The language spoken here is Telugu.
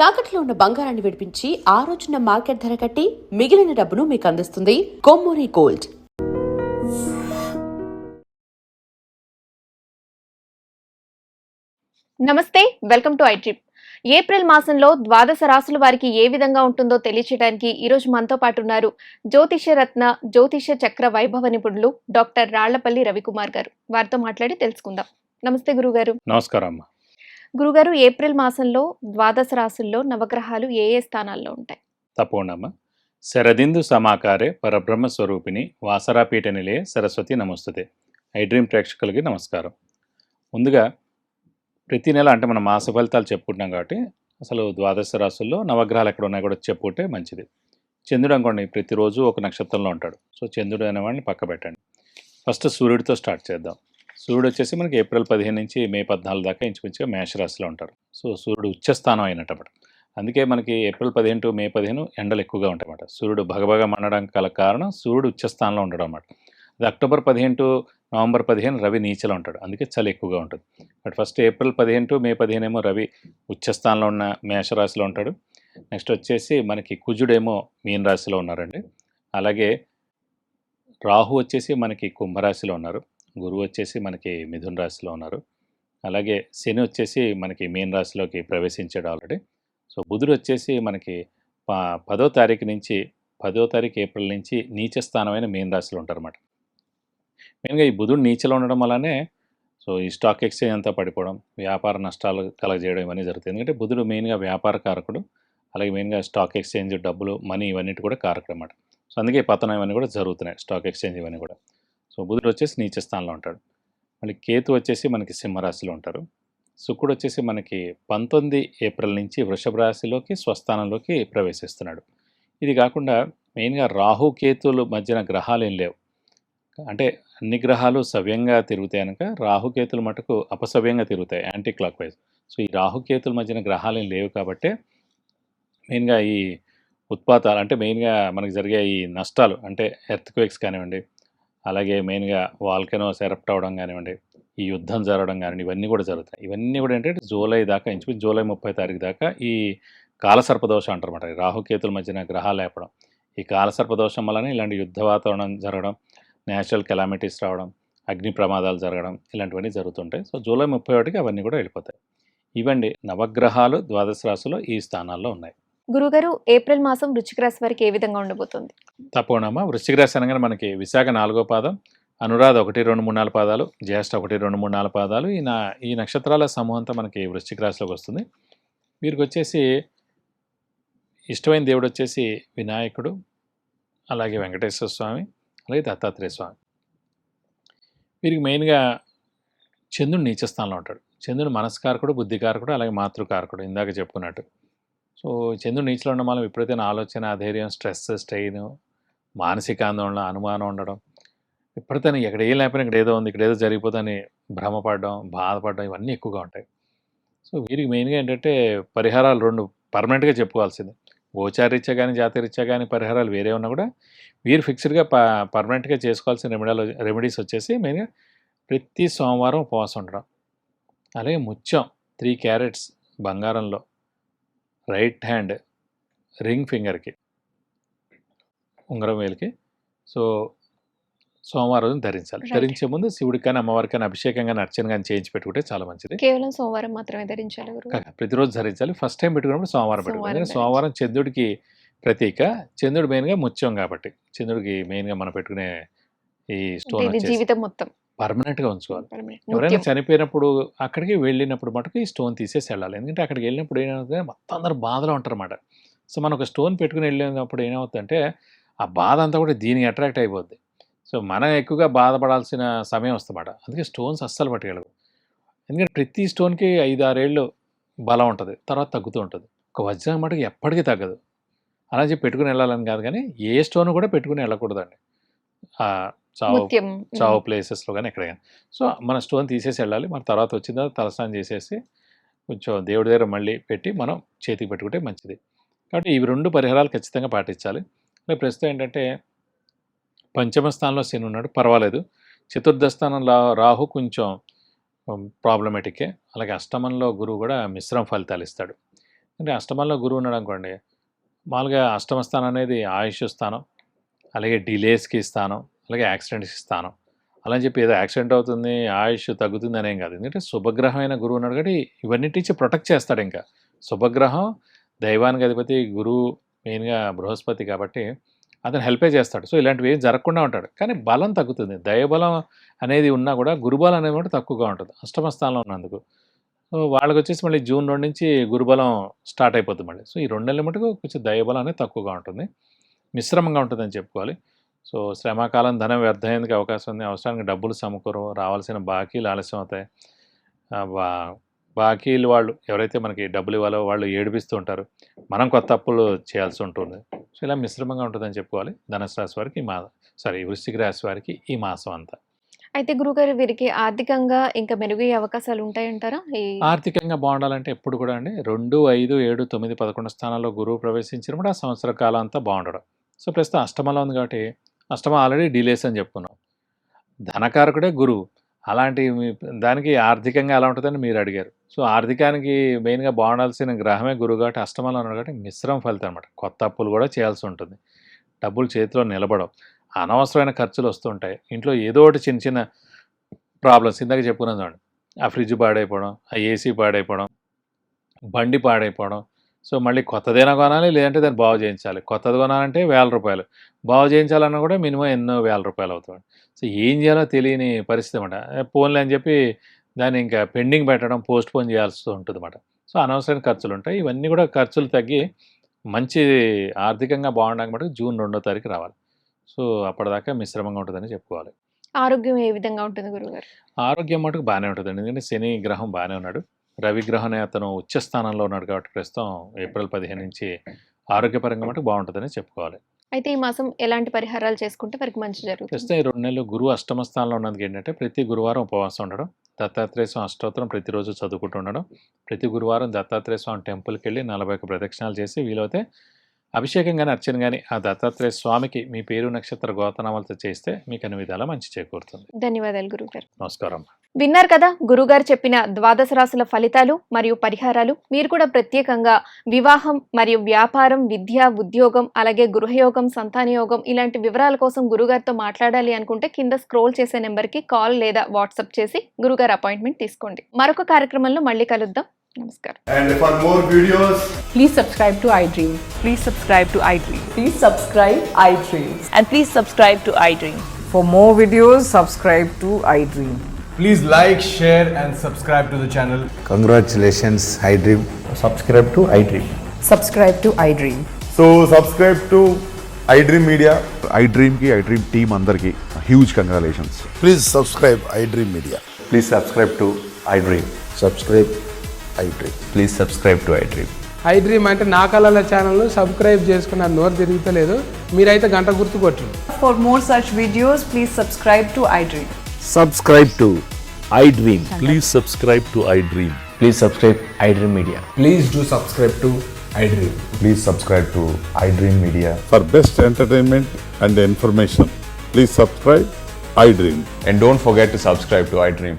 తాకట్లో ఉన్న బంగారాన్ని విడిపించి ఆ రోజున మార్కెట్ ధర కట్టి మిగిలిన డబ్బును మీకు అందిస్తుంది కొమ్మూరి గోల్డ్. నమస్తే, వెల్కమ్ టు ఐట్రిప్. ఏప్రిల్ మాసంలో ద్వాదశ రాశుల వారికి ఏ విధంగా ఉంటుందో తెలియచేయడానికి ఈరోజు మనతో పాటు ఉన్నారు జ్యోతిష రత్న జ్యోతిష చక్ర వైభవ నిపుణులు డాక్టర్ రాళ్లపల్లి రవికుమార్ గారు. వారితో మాట్లాడి తెలుసుకుందాం. నమస్తే గురుగారు. నమస్కారం అమ్మా. గురుగారు, ఏప్రిల్ మాసంలో ద్వాదశ రాశుల్లో నవగ్రహాలు ఏ ఏ స్థానాల్లో ఉంటాయి? తప్పకుండా అమ్మా. శరదిందు సమాకారే పరబ్రహ్మ స్వరూపిణి వాసరాపీఠ నిలయ సరస్వతి నమస్తుతే. ఐడ్రీమ్ ప్రేక్షకులకి నమస్కారం. ముందుగా ప్రతి నెల అంటే మనం మాస ఫలితాలు చెప్పుకుంటున్నాం కాబట్టి అసలు ద్వాదశ రాశుల్లో నవగ్రహాలు ఎక్కడ ఉన్నాయి కూడా చెప్పుకుంటే మంచిది. చంద్రుడు అనుకోండి ప్రతిరోజు ఒక నక్షత్రంలో ఉంటాడు. సో చంద్రుడు అనేవాడిని పక్క పెట్టండి. ఫస్ట్ సూర్యుడితో స్టార్ట్ చేద్దాం. సూర్యుడు వచ్చేసి మనకి ఏప్రిల్ 15 నుంచి మే 14 దాకా ఇంచుమించుగా మేషరాశిలో ఉంటారు. సో సూర్యుడు ఉచ్చస్థానం అయినట్టమాట. అందుకే మనకి ఏప్రిల్ 15 టు మే 15 ఎండలు ఎక్కువగా ఉంటాయి అన్నమాట. సూర్యుడు భగభగ మండడానికి గల కారణం సూర్యుడు ఉచ్చస్థానంలో ఉండడం అన్నమాట. అది అక్టోబర్ 15 టు నవంబర్ 15 రవి నీచలో ఉంటాడు, అందుకే చలి ఎక్కువగా ఉంటుంది. బట్ ఫస్ట్ ఏప్రిల్ 15 టు మే 15 ఏమో రవి ఉచ్చస్థానంలో ఉన్న మేషరాశిలో ఉంటాడు. నెక్స్ట్ వచ్చేసి మనకి కుజుడేమో మీన రాశిలో ఉన్నారండి. అలాగే రాహు వచ్చేసి మనకి కుంభరాశిలో ఉన్నారు. గురువు వచ్చేసి మనకి మిథున రాశిలో ఉన్నారు. అలాగే శని వచ్చేసి మనకి మీన రాశిలోకి ప్రవేశించాడు ఆల్రెడీ. సో బుధుడు వచ్చేసి మనకి 10వ తారీఖు నుంచి 10వ తారీఖు ఏప్రిల్ నుంచి నీచ స్థానమైన మీన రాశిలో ఉంటారన్నమాట. మెయిన్గా ఈ బుధుడు నీచలో ఉండడం వల్లనే సో ఈ స్టాక్ ఎక్స్చేంజ్ అంతా పడిపోవడం, వ్యాపార నష్టాలు కలగజేయడం ఇవన్నీ జరుగుతుంది. ఎందుకంటే బుధుడు మెయిన్గా వ్యాపార కారకుడు, అలాగే మెయిన్గా స్టాక్ ఎక్స్చేంజ్, డబ్బులు, మనీ ఇవన్నిటి కూడా కారకుడు అన్నమాట. సో అందుకే పతనం ఇవన్నీ కూడా జరుగుతున్నాయి, స్టాక్ ఎక్స్చేంజ్ ఇవన్నీ కూడా. సో బుధుడు వచ్చేసి నీచ స్థానంలో ఉంటాడు. మళ్ళీ కేతు వచ్చేసి మనకి సింహరాశిలో ఉంటారు. శుక్రుడు వచ్చేసి మనకి 19 ఏప్రిల్ నుంచి వృషభ రాశిలోకి స్వస్థానంలోకి ప్రవేశిస్తున్నాడు. ఇది కాకుండా మెయిన్గా రాహు కేతువుల మధ్యన గ్రహాలు ఏం లేవు. అంటే అన్ని గ్రహాలు సవ్యంగా తిరుగుతాయి కనుక రాహుకేతులు మటుకు అపసవ్యంగా తిరుగుతాయి, యాంటీ క్లాక్ వైజ్. సో ఈ రాహుకేతుల మధ్యన గ్రహాలు ఏం లేవు కాబట్టి మెయిన్గా ఈ ఉత్పాతాలు అంటే మెయిన్గా మనకి జరిగే ఈ నష్టాలు అంటే ఎర్త్క్వేక్స్ కానివ్వండి, అలాగే మెయిన్గా వాల్కెనోస్ ఎరప్ట్ అవ్వడం కానివ్వండి, ఈ యుద్ధం జరగడం కానివ్వండి, ఇవన్నీ కూడా జరుగుతాయి. ఇవన్నీ కూడా ఏంటంటే జూలై దాకా ఇంచుమించు జూలై 30 తారీఖు దాకా ఈ కాలసర్పదోషం అంటారన్నమాట. రాహుకేతుల మధ్యన గ్రహాలు లేపడం, ఈ కాలసర్పదోషం వల్లనే ఇలాంటి యుద్ధ వాతావరణం జరగడం, నేచురల్ కెలామిటీస్ రావడం, అగ్ని ప్రమాదాలు జరగడం ఇలాంటివన్నీ జరుగుతుంటాయి. సో జూలై 31కి అవన్నీ కూడా వెళ్ళిపోతాయి. ఇవండి నవగ్రహాలు ద్వాదశ రాశిలో ఈ స్థానాల్లో ఉన్నాయి. గురుగారు, ఏప్రిల్ మాసం వృశ్చిక రాశి వారికి ఏ విధంగా ఉండబోతుంది? తప్పకుండా వృశ్చిక రాశి అనగానే మనకి విశాఖ 4వ పాదం, అనురాధ 1, 2, 3, 4 పాదాలు, జ్యేష్ఠ 1, 2, 3, 4 పాదాలు, ఈ నక్షత్రాల సమూహంతో మనకి వృశ్చిక రాశిలోకి వస్తుంది. వీరికి వచ్చేసి ఇష్టమైన దేవుడు వచ్చేసి వినాయకుడు, అలాగే వెంకటేశ్వర స్వామి, అలాగే దత్తాత్రేయ స్వామి. వీరికి మెయిన్గా చంద్రుడు నీచస్థానంలో ఉంటాడు. చంద్రుడు మనస్కారకుడు, బుద్ధికారకుడు, అలాగే మాతృకారకుడు ఇందాక చెప్పుకున్నట్టు. సో చంద్రుడు నీచలో ఉండడం వల్ల విపరీతమైన ఆలోచన, అధైర్యం, స్ట్రెస్, స్ట్రెయిన్, మానసిక ఆందోళన, అనుమానం ఉండడం, విపరీతమైన ఎక్కడ ఏం లేకపోయినా ఇక్కడ ఏదో ఉంది, ఇక్కడ ఏదో జరిగిపోతుందని భ్రమపడడం, బాధపడడం ఇవన్నీ ఎక్కువగా ఉంటాయి. సో వీరికి మెయిన్గా ఏంటంటే పరిహారాలు 2 పర్మనెంట్గా చెప్పుకోవాల్సింది. గోచారీత్యా కానీ జాతరీత్యా కానీ పరిహారాలు వేరే ఉన్నా కూడా వీరు ఫిక్స్డ్గా పర్మనెంట్గా చేసుకోవాల్సిన రెమెడీస్ వచ్చేసి మెయిన్గా ప్రతి సోమవారం ఉపవాసం ఉండడం, అలాగే ముత్యం 3 క్యారెట్స్ బంగారంలో రైట్ హ్యాండ్ రింగ్ ఫింగర్కి, ఉంగరం వేలికి సో సోమవారం రోజున ధరించాలి. ధరించే ముందు శివుడికి కానీ అమ్మవారికి కానీ అభిషేకం కానీ అర్చన కానీ చేయించి పెట్టుకుంటే చాలా మంచిది. కేవలం సోమవారం మాత్రమే ధరించాలి గురుగారు? ప్రతిరోజు ధరించాలి. ఫస్ట్ టైం పెట్టుకున్నప్పుడు సోమవారం పెట్టుకోవాలి. సోమవారం చంద్రుడికి ప్రతీక. చంద్రుడు మెయిన్గా ముత్యం కాబట్టి చంద్రుడికి మెయిన్గా మనం పెట్టుకునే ఈ స్టోన్ జీవితం మొత్తం పర్మనెంట్గా ఉంచుకోవాలి. ఎవరైనా చనిపోయినప్పుడు అక్కడికి వెళ్ళినప్పుడు మటుకు ఈ స్టోన్ తీసేసి వెళ్ళాలి. ఎందుకంటే అక్కడికి వెళ్ళినప్పుడు ఏమవుతుంది, మొత్తం అందరూ బాధలో ఉంటారు అన్నమాట. సో మనం ఒక స్టోన్ పెట్టుకుని వెళ్ళినప్పుడు ఏమవుతుందంటే ఆ బాధ అంతా కూడా దీనికి అట్రాక్ట్ అయిపోద్ది. సో మనం ఎక్కువగా బాధపడాల్సిన సమయం వస్తుందన్నమాట. అందుకే స్టోన్స్ అస్సలు పట్టుకెళ్ళవు. ఎందుకంటే ప్రతి స్టోన్కి 5-6 ఏళ్ళు బలం ఉంటుంది, తర్వాత తగ్గుతూ ఉంటుంది. ఒక వజ్రం మటుకు ఎప్పటికీ తగ్గదు. అలా చెప్పి పెట్టుకుని వెళ్ళాలని కాదు, కానీ ఏ స్టోన్ కూడా పెట్టుకుని వెళ్ళకూడదండి చావు ప్లేసెస్లో కానీ ఎక్కడ కానీ. సో మన స్టోన్ తీసేసి వెళ్ళాలి. మన తర్వాత వచ్చిన తర్వాత తలస్నానం చేసేసి కొంచెం దేవుడి దగ్గర మళ్ళీ పెట్టి మనం చేతికి పెట్టుకుంటే మంచిది. కాబట్టి ఇవి 2 పరిహారాలు ఖచ్చితంగా పాటించాలి. ప్రస్తుతం ఏంటంటే పంచమ స్థానంలో శని ఉన్నాడు, పర్వాలేదు. చతుర్థ స్థానంలో రాహు కొంచెం ప్రాబ్లమేటికే. అలాగే అష్టమంలో గురువు కూడా మిశ్రమ ఫలితాలు ఇస్తాడు. అంటే అష్టమంలో గురువు ఉన్నాడు అనుకోండి, మామూలుగా అష్టమ స్థానం అనేది ఆయుష్ స్థానం, అలాగే డిలేస్కి స్థానం, అలాగే యాక్సిడెంట్స్కి స్థానం. అలా అని చెప్పి ఏదో యాక్సిడెంట్ అవుతుంది, ఆయుష్ తగ్గుతుంది అనేం కాదు. ఎందుకంటే శుభగ్రహమైన గురువు ఉన్నాడు కాబట్టి ఇవన్నిటించి ప్రొటెక్ట్ చేస్తాడు. ఇంకా శుభగ్రహం, దైవానికి అధిపతి గురువు, మెయిన్గా బృహస్పతి కాబట్టి అతను హెల్పే చేస్తాడు. సో ఇలాంటివి ఏం జరగకుండా ఉంటాడు. కానీ బలం తగ్గుతుంది. దైవబలం అనేది ఉన్నా కూడా గురుబలం అనేది కూడా తక్కువగా ఉంటుంది అష్టమ స్థానంలో ఉన్నందుకు. సో వాళ్ళకి వచ్చేసి మళ్ళీ జూన్ 2 నుంచి గురుబలం స్టార్ట్ అయిపోతుంది మళ్ళీ. సో ఈ 2 నెలల మటుకు కొంచెం దైవబలం అనేది తక్కువగా ఉంటుంది, మిశ్రమంగా ఉంటుందని చెప్పుకోవాలి. సో శ్రమకాలం ధనం వ్యర్థమయ్యేందుకు అవకాశం ఉంది. అవసరానికి డబ్బులు సమకూరు, రావాల్సిన బాకీలు ఆలస్యం అవుతాయి. బాకీలు వాళ్ళు ఎవరైతే మనకి డబ్బులు ఇవ్వాలో వాళ్ళు ఏడిపిస్తూ ఉంటారు, మనం కొత్త అప్పులు చేయాల్సి ఉంటుంది. సో ఇలా మిశ్రమంగా ఉంటుందని చెప్పుకోవాలి ధనుసు రాశి వారికి వృశ్చిక రాశి వారికి ఈ మాసం అంతా. అయితే గురుగారు వీరికి ఆర్థికంగా ఇంకా మెరుగయ్యే అవకాశాలు ఉంటాయంటారా? ఆర్థికంగా బాగుండాలంటే ఎప్పుడు కూడా అండి 2, 5, 7, 9, 11 స్థానాల్లో గురువు ప్రవేశించినప్పుడు ఆ సంవత్సర కాలం అంతా బాగుండడం. సో ప్రస్తుతం అష్టమంలో ఉంది కాబట్టి అష్టమం ఆల్రెడీ డిలేస్ అని చెప్పుకున్నాం. ధనకారకుడే గురువు. అలాంటి దానికి ఆర్థికంగా ఎలా ఉంటుందని మీరు అడిగారు. సో ఆర్థికానికి మెయిన్గా బాగుండాల్సిన గ్రహమే గురువు కాబట్టి అష్టమంలో ఉన్నాడు కాబట్టి మిశ్రమ ఫలితం అనమాట. కొత్త అప్పులు కూడా చేయాల్సి ఉంటుంది, డబ్బులు చేతిలో నిలబడవు, అనవసరమైన ఖర్చులు వస్తుంటాయి. ఇంట్లో ఏదో ఒకటి చిన్న చిన్న ప్రాబ్లమ్స్ ఇందాక చెప్పుకున్నాం చూడండి, ఆ ఫ్రిడ్జ్ పాడైపోవడం, ఆ ఏసీ పాడైపోవడం, బండి పాడైపోవడం. సో మళ్ళీ కొత్తదైనా కొనాలి, లేదంటే దాన్ని బాగు చేయించాలి. కొత్తది కొనాలంటే ₹1000, బాగు చేయించాలన్నా కూడా మినిమం ఎన్నో ₹1000 అవుతుంది. సో ఏం చేయాలో తెలియని పరిస్థితి అన్నమాట. పోన్లే అని చెప్పి దాన్ని ఇంకా పెండింగ్ పెట్టడం, పోస్ట్ పోన్ చేయాల్సి ఉంటుంది అన్నమాట. సో అనవసరమైన ఖర్చులు ఉంటాయి. ఇవన్నీ కూడా ఖర్చులు తగ్గి మంచి ఆర్థికంగా బాగుండడానికి మటుకు జూన్ 2వ తారీఖు రావాలి. సో అప్పటిదాకా మిశ్రమంగా ఉంటుందని చెప్పుకోవాలి. ఆరోగ్యం ఏ విధంగా ఉంటుంది గురుగారు? ఆరోగ్యం మటుకు బాగానే ఉంటుందండి. ఎందుకంటే శని గ్రహం బాగానే ఉన్నాడు, రవి గ్రహం అతను ఉచ్చ స్థానంలో ఉన్నాడు కాబట్టి ప్రస్తుతం ఏప్రిల్ 15 నుంచి ఆరోగ్యపరంగా మటుకు బాగుంటుందని చెప్పుకోవాలి. అయితే ఈ మాసం ఎలాంటి పరిహారాలు చేసుకుంటే వారికి మంచి జరుగుతుంది? ప్రస్తుతం ఈ 2 నెలలు గురువు అష్టమ స్థానంలో ఉన్నందుకు ఏంటంటే ప్రతి గురువారం ఉపవాసం ఉండడం, దత్తాత్రేయ స్వామి అష్టోత్తరం ప్రతిరోజు చదువుకుంటూ ఉండడం, ప్రతి గురువారం దత్తాత్రేయ స్వామి టెంపుల్కి వెళ్ళి 41 ప్రదక్షిణాలు చేసి వీలైతే అభిషేకం కానీ అర్చన కానీ ఆ దత్తాత్రేయ స్వామికి మీ పేరు నక్షత్ర గోతనామాలతో చేస్తే మీకు అన్ని విధాలా మంచి చేకూరుతుంది. ధన్యవాదాలు గురుగారు. నమస్కారం. విన్నారు కదా గురుగారు చెప్పిన ద్వాదశ రాశుల ఫలితాలు మరియు పరిహారాలు. మీరు కూడా ప్రత్యేకంగా వివాహం మరియు వ్యాపారం, విద్య, ఉద్యోగం, అలాగే గృహయోగం, సంతానయోగం ఇలాంటి వివరాల కోసం గురుగారితో మాట్లాడాలి అనుకుంటే కింద స్క్రోల్ చేసే నెంబర్కి కాల్ లేదా వాట్సాప్ చేసి గురుగారు అపాయింట్మెంట్ తీసుకోండి. మరొక కార్యక్రమంలో మళ్ళీ కలుద్దాం. నమస్కారం. And for more videos, Please subscribe to iDream. Please subscribe to iDream. Please subscribe iDream. And please subscribe to iDream. For more videos, subscribe to iDream. please like, share and subscribe to the channel. Congratulations, iDream. Subscribe to iDream. Subscribe to iDream. So subscribe to iDream Media. iDream की iDream team अंदर की huge congratulations. Please subscribe iDream Media. Please subscribe to iDream. Subscribe iDream. Please subscribe to iDream. iDream అంటే నా కళల ఛానల్ను సబ్స్క్రైబ్ చేసుకున్న నోరు తిరుగుతలేదు, మీరైతే గంట గుర్తు కొట్టండి. For more such videos, please subscribe to iDream. Subscribe to iDream. Please subscribe to iDream. Please subscribe iDream Media. Please do subscribe to iDream. Please subscribe to iDream Media. For best entertainment and information, please subscribe iDream. And don't forget to subscribe to iDream.